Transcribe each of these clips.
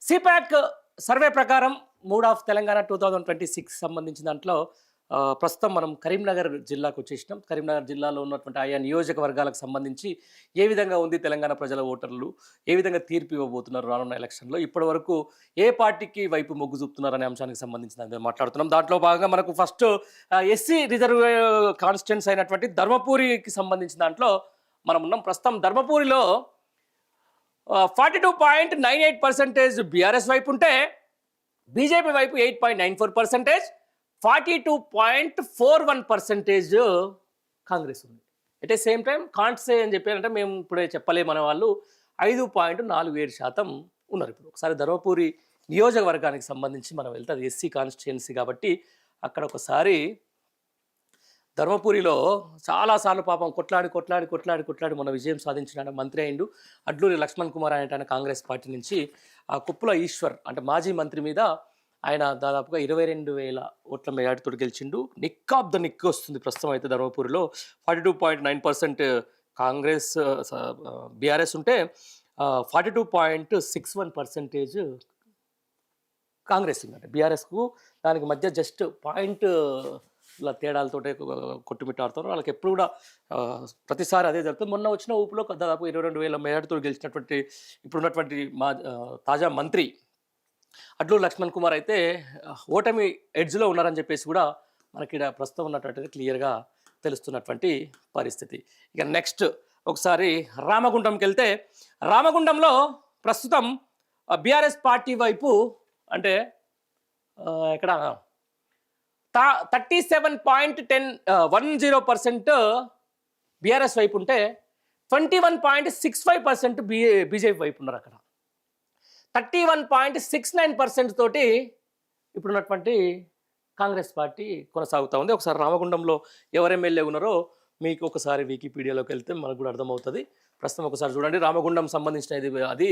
CPEC survey ప్రకారం mood of Telangana 2026 సంబంధించిన దాంట్లో ప్రస్తుతం మనం కరీంనగర్ జిల్లాకు వచ్చేసినాం. కరీంనగర్ జిల్లాలో ఉన్నటువంటి ఆయా నియోజకవర్గాలకు సంబంధించి ఏ విధంగా ఉంది తెలంగాణ ప్రజల ఓటర్లు, ఏ విధంగా తీర్పు ఇవ్వబోతున్నారు రానున్న ఎలక్షన్లో, ఇప్పటివరకు ఏ పార్టీకి వైపు మొగ్గు చూపుతున్నారు అనే అంశానికి సంబంధించిన మాట్లాడుతున్నాం. దాంట్లో భాగంగా మనకు ఫస్ట్ ఎస్సీ రిజర్వ్ కాన్స్టిట్యున్సీ అయినటువంటి ధర్మపురికి సంబంధించిన దాంట్లో మనం ఉన్నాం. ప్రస్తుతం ధర్మపురిలో 42.98% బీఆర్ఎస్ వైపు ఉంటే బీజేపీ వైపు 8.94%, 42.41% కాంగ్రెస్ ఉంది. ఎట్ ఏ సేమ్ టైం కాంట్సే అని చెప్పారంటే మేము ఇప్పుడే చెప్పలేము అనే వాళ్ళు 5.47% ఉన్నారు. ఇప్పుడు ఒకసారి ధర్మపురి నియోజకవర్గానికి సంబంధించి మనం వెళ్తే అది ఎస్సీ కాన్స్టిట్యుయెన్సీ కాబట్టి అక్కడ ఒకసారి ధర్మపురిలో చాలాసార్లు పాపం కొట్లాడి మన విజయం సాధించిన మంత్రి అయిండు అడ్లూరి లక్ష్మణ్ కుమార్ అనేట కాంగ్రెస్ పార్టీ నుంచి ఆ కుప్పుల ఈశ్వర్ అంటే మాజీ మంత్రి మీద ఆయన దాదాపుగా 22,000 ఓట్ల మెజార్టీతో గెలిచిండు. నిక్ ఆఫ్ ద నిక్ వస్తుంది ప్రస్తుతం అయితే ధర్మపురిలో. 42.9% కాంగ్రెస్ బీఆర్ఎస్ ఉంటే 42.61% కాంగ్రెస్ ఉందంటే బీఆర్ఎస్కు దానికి మధ్య జస్ట్ పాయింట్ తేడాలతో కొట్టుమిట్టాడుతారు. వాళ్ళకి ఎప్పుడు కూడా ప్రతిసారి అదే జరుగుతుంది. మొన్న వచ్చిన ఊపులో దాదాపు 22,000 మెజార్టీతో గెలిచినటువంటి ఇప్పుడున్నటువంటి తాజా మంత్రి అడ్లూరు లక్ష్మణ్ కుమార్ అయితే ఓటమి ఎడ్జ్లో ఉన్నారని చెప్పేసి కూడా మనకి ఇక్కడ ప్రస్తుతం ఉన్నటువంటి క్లియర్గా తెలుస్తున్నటువంటి పరిస్థితి. ఇక నెక్స్ట్ ఒకసారి రామగుండంకి వెళ్తే రామగుండంలో ప్రస్తుతం బీఆర్ఎస్ పార్టీ వైపు అంటే ఇక్కడ 37.10% బీఆర్ఎస్ వైపు ఉంటే 21.65% బీజేపీ వైపు ఉన్నారు. అక్కడ 31.69% తోటి ఇప్పుడున్నటువంటి కాంగ్రెస్ పార్టీ కొనసాగుతూ ఉంది. ఒకసారి రామగుండంలో ఎవరు ఎమ్మెల్యే ఉన్నారో మీకు ఒకసారి వికీపీడియాలోకి వెళ్తే మనకు కూడా అర్థమవుతుంది. ప్రస్తుతం ఒకసారి చూడండి. రామగుండం సంబంధించిన అది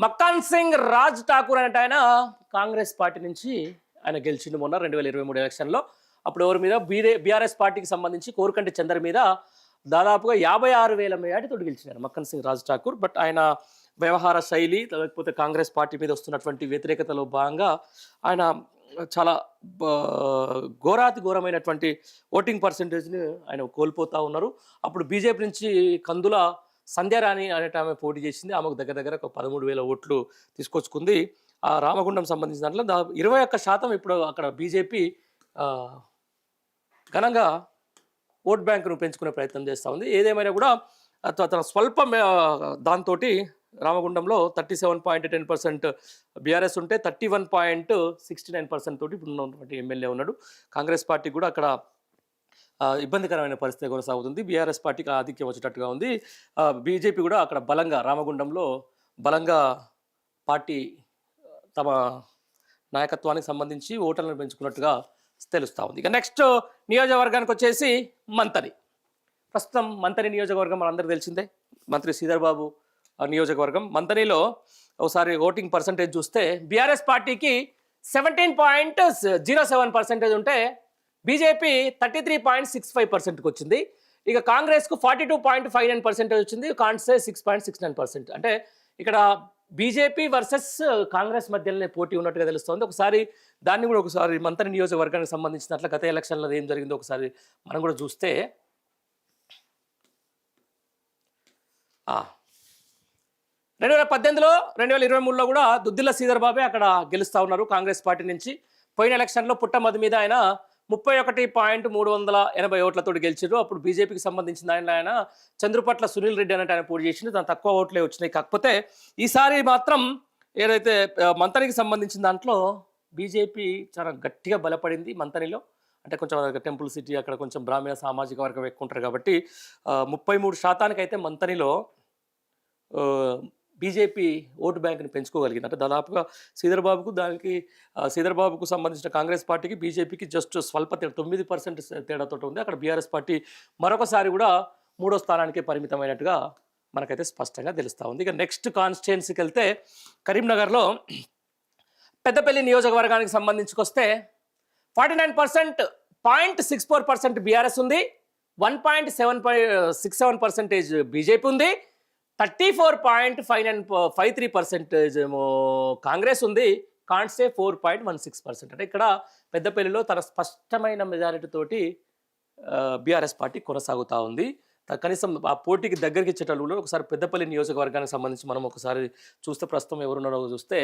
మక్కాన్ సింగ్ రాజ్ ఠాకూర్ అనేట ఆయన కాంగ్రెస్ పార్టీ నుంచి ఆయన గెలిచిండు మొన్న 2023 ఎలక్షన్లో. అప్పుడు ఎవరి మీద బీఆర్ఎస్ పార్టీకి సంబంధించి కోరుకంటి చందర్ మీద దాదాపుగా 56,000 మెజార్టీతో గెలిచినారు మక్కన్ సింగ్ రాజ్ ఠాకూర్. బట్ ఆయన వ్యవహార శైలి లేకపోతే కాంగ్రెస్ పార్టీ మీద వస్తున్నటువంటి వ్యతిరేకతలో భాగంగా ఆయన చాలా ఘోరమైనటువంటి ఓటింగ్ పర్సంటేజ్ని ఆయన కోల్పోతూ ఉన్నారు. అప్పుడు బీజేపీ నుంచి కందుల సంధ్యారాణి అనేట ఆమె పోటీ చేసింది. ఆమెకు దగ్గర ఒక 13,000 ఓట్లు తీసుకొచ్చుకుంది. ఆ రామగుండం సంబంధించిన దాంట్లో 21% ఇప్పుడు అక్కడ బీజేపీ ఘనంగా ఓట్ బ్యాంకును పెంచుకునే ప్రయత్నం చేస్తూ ఉంది. ఏదేమైనా కూడా తన స్వల్ప దాంతో రామగుండంలో 37.10% బీఆర్ఎస్ ఉంటే 31.69% తోటి ఇప్పుడు ఉన్నటువంటి ఎమ్మెల్యే ఉన్నాడు. కాంగ్రెస్ పార్టీ కూడా అక్కడ ఇబ్బందికరమైన పరిస్థితి కొనసాగుతుంది. బీఆర్ఎస్ పార్టీకి ఆధిక్యం వచ్చేటట్టుగా ఉంది. బీజేపీ కూడా అక్కడ బలంగా రామగుండంలో పార్టీ తమ నాయకత్వానికి సంబంధించి ఓటర్లను పెంచుకున్నట్టుగా తెలుస్తూ ఉంది. ఇక నెక్స్ట్ నియోజకవర్గానికి వచ్చేసి మంతని. ప్రస్తుతం మంతని నియోజకవర్గం మనందరికీ తెలిసిందే. మంత్రి శ్రీధర్ బాబు నియోజకవర్గం. మంతనిలో ఒకసారి ఓటింగ్ పర్సంటేజ్ చూస్తే బీఆర్ఎస్ పార్టీకి 17.07% ఉంటే బీజేపీ 33.65%కి వచ్చింది. ఇక కాంగ్రెస్కు 42.59% వచ్చింది. కాంగ్రెస్ 6.69%. అంటే ఇక్కడ బీజేపీ వర్సెస్ కాంగ్రెస్ మధ్యలోనే పోటీ ఉన్నట్టుగా తెలుస్తోంది. దాన్ని కూడా ఒకసారి మంత్రి నియోజకవర్గానికి సంబంధించినట్లు గత ఎలక్షన్లో ఏం జరిగిందో ఒకసారి మనం కూడా చూస్తే 2018లో 2023లో కూడా దుద్దిల్ల శ్రీధర్ బాబే అక్కడ గెలుస్తూ ఉన్నారు కాంగ్రెస్ పార్టీ నుంచి. పోయిన ఎలక్షన్లో పుట్టమది మీద ఆయన 31.380 ఓట్లతో గెలిచారు. అప్పుడు బీజేపీకి సంబంధించిన ఆయన చంద్రుపట్ల సునీల్ రెడ్డి అన్నట్టు ఆయన పోటీ చేసిండు. దాని తక్కువ ఓట్లే వచ్చినాయి. కాకపోతే ఈసారి మాత్రం ఏదైతే మంతనికి సంబంధించిన దాంట్లో బీజేపీ చాలా గట్టిగా బలపడింది. మంతనిలో అంటే కొంచెం టెంపుల్ సిటీ అక్కడ కొంచెం బ్రాహ్మణ సామాజిక వర్గం ఎక్కువ ఉంటారు కాబట్టి 33% అయితే మంతనిలో బీజేపీ ఓటు బ్యాంక్ని పెంచుకోగలిగింది. అంటే దాదాపుగా శ్రీధర్ బాబుకు సంబంధించిన కాంగ్రెస్ పార్టీకి బీజేపీకి జస్ట్ స్వల్ప 9% తేడాతో ఉంది. అక్కడ బీఆర్ఎస్ పార్టీ మరొకసారి కూడా 3వ స్థానానికి పరిమితమైనట్టుగా మనకైతే స్పష్టంగా తెలుస్తూ ఉంది. ఇక నెక్స్ట్ కాన్స్టిట్యుయెన్సీకి వెళ్తే కరీంనగర్లో పెద్దపల్లి నియోజకవర్గానికి సంబంధించుకొస్తే 49.64% బీఆర్ఎస్ ఉంది, 1.67% బీజేపీ ఉంది, 34.53% ఏమో కాంగ్రెస్ ఉంది, కాన్స్టే 4.16%. అంటే ఇక్కడ పెద్దపల్లిలో తన స్పష్టమైన మెజారిటీ తోటి బీఆర్ఎస్ పార్టీ కొనసాగుతూ ఉంది. కనీసం ఆ పోటీకి దగ్గరికి ఇచ్చేటప్పుడు ఒకసారి పెద్దపల్లి నియోజకవర్గానికి సంబంధించి మనం ఒకసారి చూస్తే ప్రస్తుతం ఎవరున్నారో చూస్తే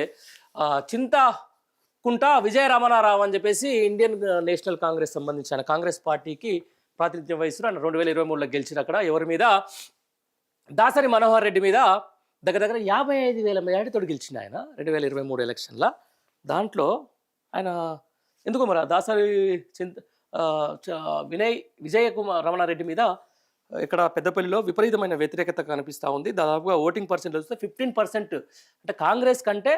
చింతకుంట విజయ రమణారావు అని చెప్పేసి ఇండియన్ నేషనల్ కాంగ్రెస్ సంబంధించిన కాంగ్రెస్ పార్టీకి ప్రాతినిధ్యం వహిస్తున్నారు. 2023లో గెలిచిన అక్కడ ఎవరి మీద, దాసరి మనోహర్ రెడ్డి మీద దగ్గర 55,000 మెజారిటీతో గెలిచిన ఆయన 2023 ఎలక్షన్లో. దాంట్లో ఆయన ఎందుకో మరి దాసరి విజయ రమణారెడ్డి మీద ఇక్కడ పెద్దపల్లిలో విపరీతమైన వ్యతిరేకత కనిపిస్తూ ఉంది. దాదాపుగా ఓటింగ్ పర్సెంటేజ్ వస్తే 15%, అంటే కాంగ్రెస్ కంటే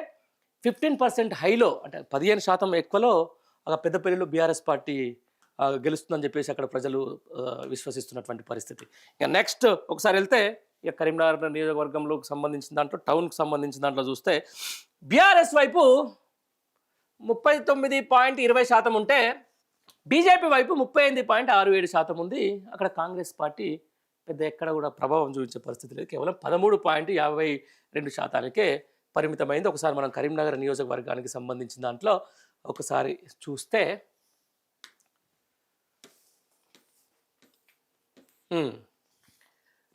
15% హైలో, అంటే 15% ఎక్కువలో పెద్దపల్లిలో బీఆర్ఎస్ పార్టీ గెలుస్తుందని చెప్పేసి అక్కడ ప్రజలు విశ్వసిస్తున్నటువంటి పరిస్థితి. ఇక నెక్స్ట్ ఒకసారి వెళ్తే ఇక కరీంనగర్ నియోజకవర్గంలోకి సంబంధించిన దాంట్లో, టౌన్కి సంబంధించిన దాంట్లో చూస్తే బీఆర్ఎస్ వైపు 39.20% ఉంటే బీజేపీ వైపు 38.67% ఉంది. అక్కడ కాంగ్రెస్ పార్టీ పెద్ద ఎక్కడ కూడా ప్రభావం చూపించే పరిస్థితి లేదు, కేవలం 13.52%కే పరిమితమైంది. ఒకసారి మనం కరీంనగర్ నియోజకవర్గానికి సంబంధించిన దాంట్లో ఒకసారి చూస్తే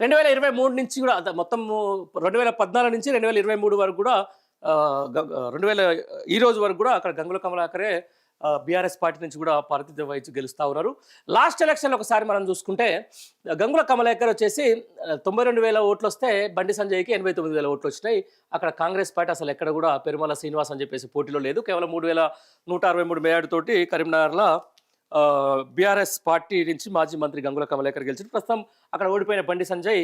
2023 నుంచి కూడా మొత్తం 2014 నుంచి 2023 వరకు కూడా ఈ రోజు వరకు కూడా అక్కడ గంగుల కమలాకరే బీఆర్ఎస్ పార్టీ నుంచి కూడా ప్రాతినిధ్యం వహించి గెలుస్తూ ఉన్నారు. లాస్ట్ ఎలక్షన్లో ఒకసారి మనం చూసుకుంటే గంగుల కమలాకర్ వచ్చేసి 92,000 ఓట్లు వస్తే బండి సంజయ్కి 89,000 ఓట్లు వచ్చినాయి. అక్కడ కాంగ్రెస్ పార్టీ అసలు ఎక్కడ కూడా పెరుమల శ్రీనివాస్ అని చెప్పేసి పోటీలో లేదు, కేవలం 3,163 మెజార్టీతోటి కరీంనగర్లో బీఆర్ఎస్ పార్టీ నుంచి మాజీ మంత్రి గంగుల కమలాకర్ గెలిచి ప్రస్తుతం అక్కడ ఓడిపోయిన బండి సంజయ్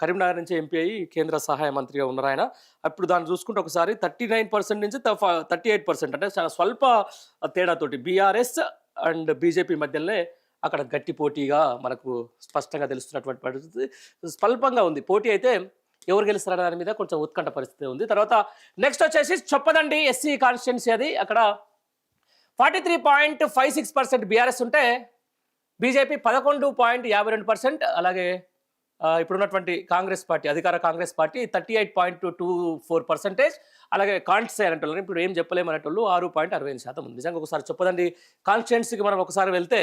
కరీంనగర్ నుంచి ఎంపీ అయ్యి కేంద్ర సహాయ మంత్రిగా ఉన్నారు ఆయన. అప్పుడు దాన్ని చూసుకుంటే ఒకసారి 39% నుంచి 38%, అంటే చాలా స్వల్ప తేడాతోటి బీఆర్ఎస్ అండ్ బీజేపీ మధ్యలోనే అక్కడ గట్టి పోటీగా మనకు స్పష్టంగా తెలుస్తున్నటువంటి పరిస్థితి. స్వల్పంగా ఉంది పోటీ, అయితే ఎవరు గెలుస్తారనే దాని మీద కొంచెం ఉత్కంఠ పరిస్థితి ఉంది. తర్వాత నెక్స్ట్ వచ్చేసి చొప్పదండి ఎస్సీ కాన్స్టిట్యున్సీ, అది అక్కడ 43.56% బీఆర్ఎస్ ఉంటే బీజేపీ 11.52%, అలాగే ఇప్పుడున్నటువంటి కాంగ్రెస్ పార్టీ, అధికార కాంగ్రెస్ పార్టీ 38.24%, అలాగే కాన్స్టే అనేటోళ్ళు ఇప్పుడు ఏం చెప్పలేము అనేటోళ్ళు 6.65% ఉంది. నిజంగా ఒకసారి చెప్పదండి కాన్స్టిట్యున్సీకి మనం ఒకసారి వెళ్తే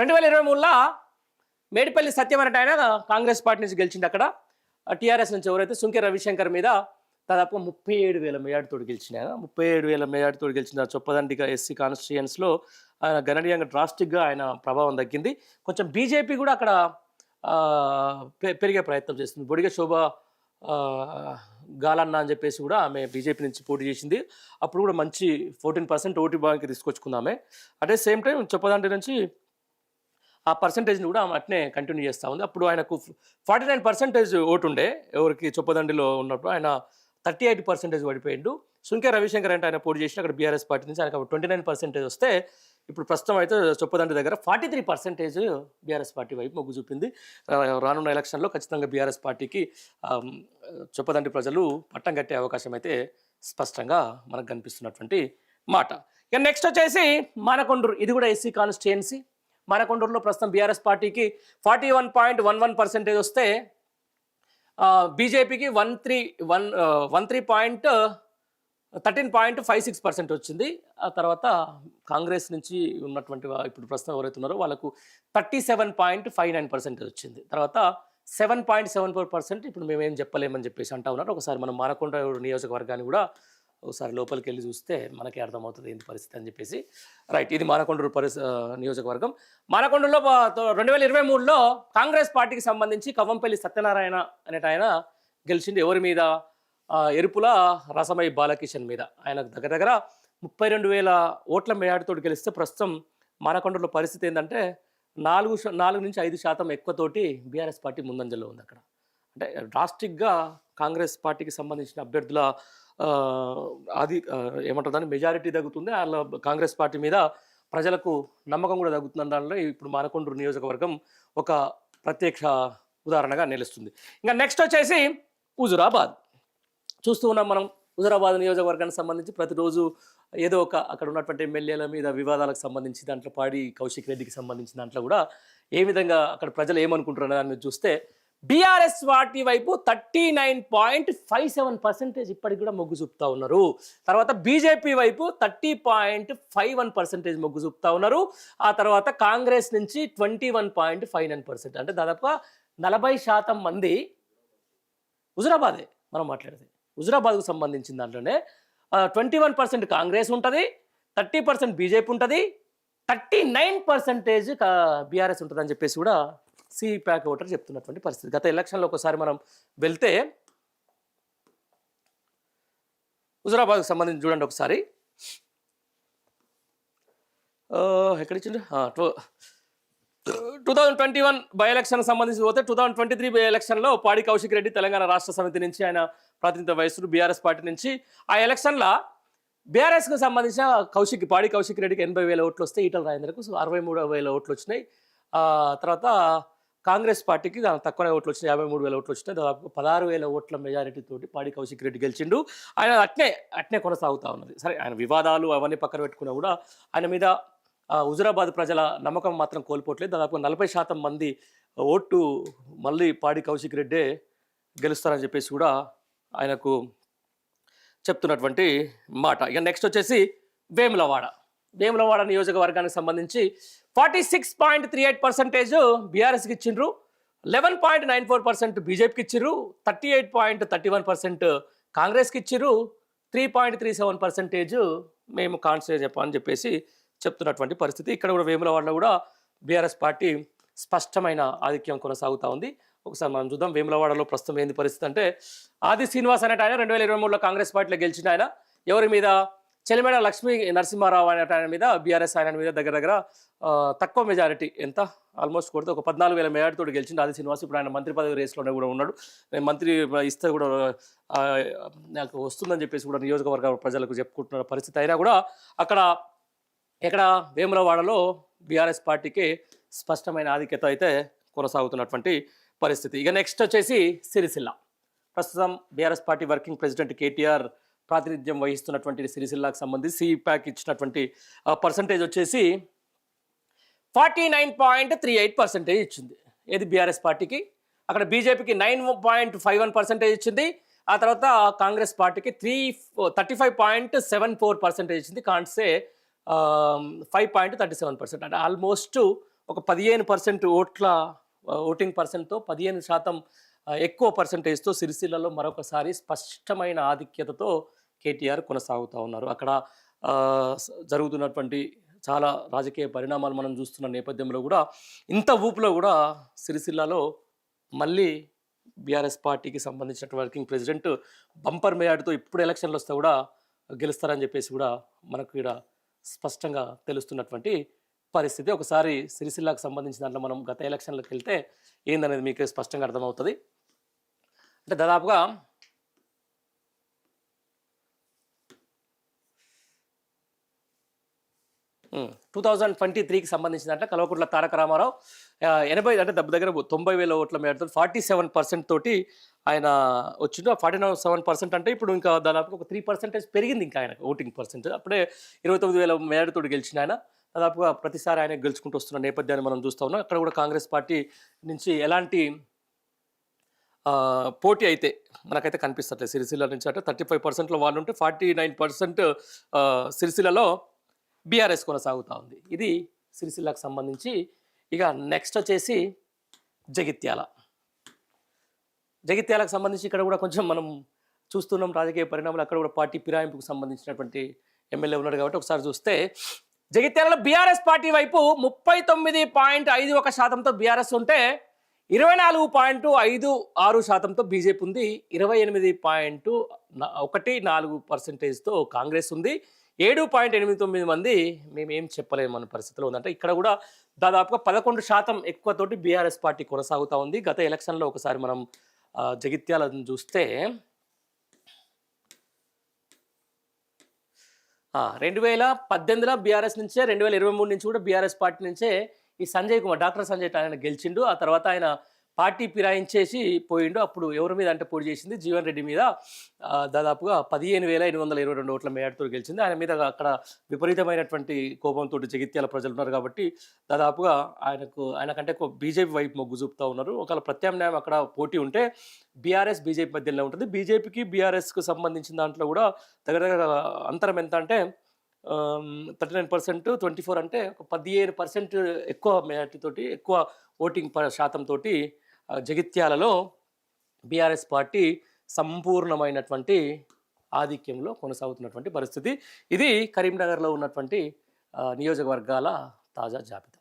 2023లో మేడిపల్లి సత్యం అనేట ఆయన కాంగ్రెస్ పార్టీ నుంచి గెలిచింది. అక్కడ టీఆర్ఎస్ నుంచి ఎవరైతే సుంకె రవిశంకర్ మీద దాదాపు 37,000 మెజార్టీతో గెలిచిన ఆయన, 37,000 మెజార్టీతో గెలిచిన చొప్పదండిగా ఎస్సీ కాన్స్టిట్యుయెన్స్లో ఆయన గణనీయంగా డ్రాస్టిక్గా ఆయన ప్రభావం తగ్గింది. కొంచెం బీజేపీ కూడా అక్కడ పెరిగే ప్రయత్నం చేస్తుంది. బొడిగ శోభ గాలన్న అని చెప్పేసి కూడా ఆమె బీజేపీ నుంచి పోటీ చేసింది. అప్పుడు కూడా మంచి 14% ఓటు బ్యాంక్ తీసుకొచ్చుకుందామే. అదే సేమ్ టైం చొప్పదండి నుంచి ఆ పర్సంటేజ్ని కూడా ఆమె అట్నే కంటిన్యూ చేస్తూ ఉంది. అప్పుడు ఆయనకు 49% ఓటు ఉండే, ఎవరికి చొప్పదండిలో ఉన్నప్పుడు ఆయన 38% పడిపోయిండు. సుంకె రవిశంకర్ అంటే ఆయన పోటీ చేసిన అక్కడ బీఆర్ఎస్ పార్టీ నుంచి ఆయనకు 29% వస్తే ఇప్పుడు ప్రస్తుతం అయితే చొప్పదండి దగ్గర 43% బీఆర్ఎస్ పార్టీ వైపు మొగ్గు చూపింది. రానున్న ఎలక్షన్లో ఖచ్చితంగా బీఆర్ఎస్ పార్టీకి చొప్పదండి ప్రజలు పట్టం కట్టే అవకాశం అయితే స్పష్టంగా మనకు కనిపిస్తున్నటువంటి మాట. ఇక నెక్స్ట్ వచ్చేసి మానకొండూరు, ఇది కూడా ఎస్సీ కాన్స్టిట్యుయెన్సీ. మానకొండూరులో ప్రస్తుతం బీఆర్ఎస్ పార్టీకి 41.11% వస్తే బీజేపీకి 13.56% వచ్చింది. ఆ తర్వాత కాంగ్రెస్ నుంచి ఉన్నటువంటి ఇప్పుడు ప్రస్తుతం ఎవరైతే ఉన్నారో వాళ్ళకు 37.59% వచ్చింది. తర్వాత 7.74% ఇప్పుడు మేమేం చెప్పలేమని చెప్పేసి అంటా ఉన్నారు. ఒకసారి మనం మానకొండూరు నియోజకవర్గాన్ని కూడా ఒకసారి లోపలికి వెళ్ళి చూస్తే మనకి అర్థమవుతుంది ఏంటి పరిస్థితి అని చెప్పేసి. రైట్, ఇది మానకొండూరు నియోజకవర్గం. మానకొండూరులో 2023లో కాంగ్రెస్ పార్టీకి సంబంధించి కవ్వంపల్లి సత్యనారాయణ అనేట ఆయన గెలిచింది. ఎవరి మీద? ఎరుపుల రసమై బాలకిషన్ మీద. ఆయన దగ్గర 32,000 ఓట్ల మేయాడితో గెలిస్తే ప్రస్తుతం మానకొండూరులో పరిస్థితి ఏంటంటే 4 నుంచి 5% ఎక్కువతోటి బీఆర్ఎస్ పార్టీ ముందంజలో ఉంది. అక్కడ అంటే డ్రాస్టిక్గా కాంగ్రెస్ పార్టీకి సంబంధించిన అభ్యర్థుల అది ఏమంటారు దాన్ని మెజారిటీ తగ్గుతుంది. వాళ్ళ కాంగ్రెస్ పార్టీ మీద ప్రజలకు నమ్మకం కూడా తగ్గుతుంది. దానిలో ఇప్పుడు మానకొండూరు నియోజకవర్గం ఒక ప్రత్యక్ష ఉదాహరణగా నిలుస్తుంది. ఇంకా నెక్స్ట్ వచ్చేసి హుజురాబాద్ చూస్తూ ఉన్నాం మనం. హుజురాబాద్ నియోజకవర్గానికి సంబంధించి ప్రతిరోజు ఏదో ఒక అక్కడ ఉన్నటువంటి ఎమ్మెల్యేల మీద వివాదాలకు సంబంధించి దాంట్లో పాడి కౌశిక్ రెడ్డికి సంబంధించిన దాంట్లో కూడా ఏ విధంగా అక్కడ ప్రజలు ఏమనుకుంటున్నారు దాన్ని చూస్తే బీఆర్ఎస్ పార్టీ వైపు 39.57% ఇప్పటికి కూడా మొగ్గు చూపుతా ఉన్నారు. తర్వాత బీజేపీ వైపు 30.51% మొగ్గు చూపుతా ఉన్నారు. ఆ తర్వాత కాంగ్రెస్ నుంచి 21.59%, అంటే దాదాపుగా 40% మంది హుజురాబాదే మనం మాట్లాడేది. హుజురాబాద్కు సంబంధించిన దాంట్లోనే 21% కాంగ్రెస్ ఉంటుంది, 30% బీజేపీ ఉంటుంది, 39% బీఆర్ఎస్ ఉంటుంది అని చెప్పేసి కూడా సిప్యాక్ ఓటర్ చెప్తున్నటువంటి పరిస్థితి. గత ఎలక్షన్లో ఒకసారి మనం వెళ్తే హుజురాబాద్కు సంబంధించి చూడండి ఒకసారి, ఎక్కడిచ్చిండు 2021 బై ఎలక్షన్ సంబంధించి పోతే 2023 బై ఎలక్షన్లో పాడి కౌశిక్ రెడ్డి తెలంగాణ రాష్ట్ర సమితి నుంచి ఆయన ప్రాతినిధ్యం వహిస్తున్నారు బీఆర్ఎస్ పార్టీ నుంచి. ఆ ఎలక్షన్లో బీఆర్ఎస్కు సంబంధించిన పాడి కౌశిక్ రెడ్డికి 80,000 ఓట్లు వస్తే ఈటల రాజేందర్కు 63,000 ఓట్లు వచ్చినాయి. తర్వాత కాంగ్రెస్ పార్టీకి తక్కువనే ఓట్లు వచ్చినాయి, 53,000 ఓట్లు వచ్చినాయి. దాదాపు 16,000 ఓట్ల మెజారిటీతోటి పాడి కౌశిక్ రెడ్డి గెలిచిండు. ఆయన అట్నే కొనసాగుతూ ఉన్నది. సరే, ఆయన వివాదాలు అవన్నీ పక్కన పెట్టుకున్నా కూడా ఆయన మీద హుజురాబాద్ ప్రజల నమ్మకం మాత్రం కోల్పోవట్లేదు. దాదాపు 40% మంది ఓటు మళ్ళీ పాడి కౌశిక్ రెడ్డే గెలుస్తారని చెప్పేసి కూడా ఆయనకు చెప్తున్నటువంటి మాట. ఇక నెక్స్ట్ వచ్చేసి వేములవాడ నియోజకవర్గానికి సంబంధించి 46.38% బీఆర్ఎస్కి ఇచ్చిండ్రు, 11.94% బీజేపీకి ఇచ్చిర్రు, 38.31% కాంగ్రెస్కి ఇచ్చిర్రు, 3.37% మేము కాన్స్టిట్యూట్ చెప్పని చెప్పేసి చెప్తున్నటువంటి పరిస్థితి. ఇక్కడ కూడా వేములవాడలో కూడా బీఆర్ఎస్ పార్టీ స్పష్టమైన ఆధిక్యం కొనసాగుతూ ఉంది. ఒకసారి మనం చూద్దాం వేములవాడలో ప్రస్తుతం ఏంది పరిస్థితి అంటే, ఆది శ్రీనివాస్ అనేట ఆయన 2023లో కాంగ్రెస్ పార్టీలో గెలిచిన ఆయన, ఎవరి మీద చెలిమేడ లక్ష్మీ నరసింహారావు అనే ఆయన మీద బీఆర్ఎస్ ఆయన మీద దగ్గర తక్కువ మెజారిటీ, ఎంత ఆల్మోస్ట్ కొడితే ఒక 14,000 మెజారిటీతో గెలిచింది ఆది శ్రీనివాస్. ఇప్పుడు ఆయన మంత్రి పదవి రేస్లోనే కూడా ఉన్నాడు. నేను మంత్రి ఇస్తే కూడా నాకు వస్తుందని చెప్పేసి కూడా నియోజకవర్గ ప్రజలకు చెప్పుకుంటున్న పరిస్థితి. అయినా కూడా ఇక్కడ వేములవాడలో బీఆర్ఎస్ పార్టీకి స్పష్టమైన ఆధిక్యత అయితే కొనసాగుతున్నటువంటి పరిస్థితి. ఇక నెక్స్ట్ వచ్చేసి సిరిసిల్ల. ప్రస్తుతం BRS party working president KTR ప్రాతినిధ్యం వహిస్తున్నటువంటి సిరిసిల్లాకు సంబంధించి సిప్యాక్ ఇచ్చినటువంటి పర్సంటేజ్ వచ్చేసి 49.38% ఇచ్చింది. ఏది బీఆర్ఎస్ పార్టీకి. అక్కడ బీజేపీకి 9.51% ఇచ్చింది. ఆ తర్వాత కాంగ్రెస్ పార్టీకి 35.74% ఇచ్చింది. కాన్సే 5.37%, అంటే ఆల్మోస్ట్ ఒక 15% ఓటింగ్ పర్సెంట్తో 15% ఎక్కువ పర్సంటేజ్తో సిరిసిల్లలో మరొకసారి స్పష్టమైన ఆధిక్యతతో కేటీఆర్ కొనసాగుతూ ఉన్నారు. అక్కడ జరుగుతున్నటువంటి చాలా రాజకీయ పరిణామాలు మనం చూస్తున్న నేపథ్యంలో కూడా ఇంత ఊపులో కూడా సిరిసిల్లలో మళ్ళీ బీఆర్ఎస్ పార్టీకి సంబంధించిన వర్కింగ్ ప్రెసిడెంట్ బంపర్ మేయాడుతో ఇప్పుడు ఎలక్షన్లు వస్తే కూడా గెలుస్తారని చెప్పేసి కూడా మనకు ఇక్కడ స్పష్టంగా తెలుస్తున్నటువంటి పరిస్థితి. ఒకసారి సిరిసిల్లాకు సంబంధించిన దాంట్లో మనం గత ఎలక్షన్లకు వెళ్తే ఏందనేది మీకు స్పష్టంగా అర్థమవుతుంది. అంటే దాదాపుగా 2023కి సంబంధించిన దాంట్లో కల్వకుంట్ల తారక రామారావు 80 అంటే దగ్గర 90,000 ఓట్ల మేరతో 47% తోటి ఆయన వచ్చిండు. 47% అంటే ఇప్పుడు ఇంకా దాదాపు ఒక 3% పెరిగింది ఇంకా ఆయన ఓటింగ్ పర్సెంట్. అప్పుడే 29,000 మేరతో గెలిచిన ఆయన దాదాపుగా ప్రతిసారి ఆయన గెలుచుకుంటూ వస్తున్న నేపథ్యాన్ని మనం చూస్తూ ఉన్నాం. అక్కడ కూడా కాంగ్రెస్ పార్టీ నుంచి ఎలాంటి పోటీ అయితే మనకైతే కనిపిస్తట్లేదు. సిరిసిల్ల నుంచి అంటే 35%లో వాళ్ళు ఉంటే 49% సిరిసిల్లలో బీఆర్ఎస్ కొనసాగుతూ ఉంది. ఇది సిరిసిల్లకు సంబంధించి. ఇక నెక్స్ట్ వచ్చేసి జగిత్యాలకు సంబంధించి ఇక్కడ కూడా కొంచెం మనం చూస్తున్నాం రాజకీయ పరిణామాలు. అక్కడ కూడా పార్టీ ఫిరాయింపుకు సంబంధించినటువంటి ఎమ్మెల్యే ఉన్నాడు కాబట్టి ఒకసారి చూస్తే జగిత్యాలలో బీఆర్ఎస్ పార్టీ వైపు 39.51%తో బీఆర్ఎస్ ఉంటే 24.56%తో బీజేపీ ఉంది. 28.14%తో కాంగ్రెస్ ఉంది. 7.89 మంది మేమేం చెప్పలేము అన్న పరిస్థితిలో ఉందంటే ఇక్కడ కూడా దాదాపుగా 11% ఎక్కువతోటి బీఆర్ఎస్ పార్టీ కొనసాగుతూ ఉంది. గత ఎలక్షన్లో ఒకసారి మనం జగిత్యాలను చూస్తే 2018లో బీఆర్ఎస్ నుంచే 2023 నుంచి కూడా బీఆర్ఎస్ పార్టీ నుంచే ఈ డాక్టర్ సంజయ్ ఆయన గెలిచిండు. ఆ తర్వాత ఆయన పార్టీ ఫిరాయించేసి పోయిండు. అప్పుడు ఎవరి మీద అంటే పోటీ చేసింది జీవన్ రెడ్డి మీద. దాదాపుగా 15,822 ఓట్ల మేరతో గెలిచింది. ఆయన మీద అక్కడ విపరీతమైనటువంటి కోపంతో జగిత్యాల ప్రజలున్నారు కాబట్టి దాదాపుగా ఆయనకంటే ఎక్కువ బీజేపీ వైపు మొగ్గు చూపుతా ఉన్నారు. ఒకవేళ ప్రత్యామ్నాయం అక్కడ పోటీ ఉంటే బీఆర్ఎస్ బీజేపీ మధ్యలో ఉంటుంది. బీజేపీకి బీఆర్ఎస్కు సంబంధించిన దాంట్లో కూడా దగ్గర దగ్గర అంతరం ఎంత అంటే 39%, 24 అంటే ఒక 15% ఎక్కువ మెజార్టీ తోటి, ఎక్కువ ఓటింగ్ శాతంతో జగిత్యాలలో బీఆర్ఎస్ పార్టీ సంపూర్ణమైనటువంటి ఆధిక్యంలో కొనసాగుతున్నటువంటి పరిస్థితి. ఇది కరీంనగర్లో ఉన్నటువంటి నియోజకవర్గాల తాజా జాబితా.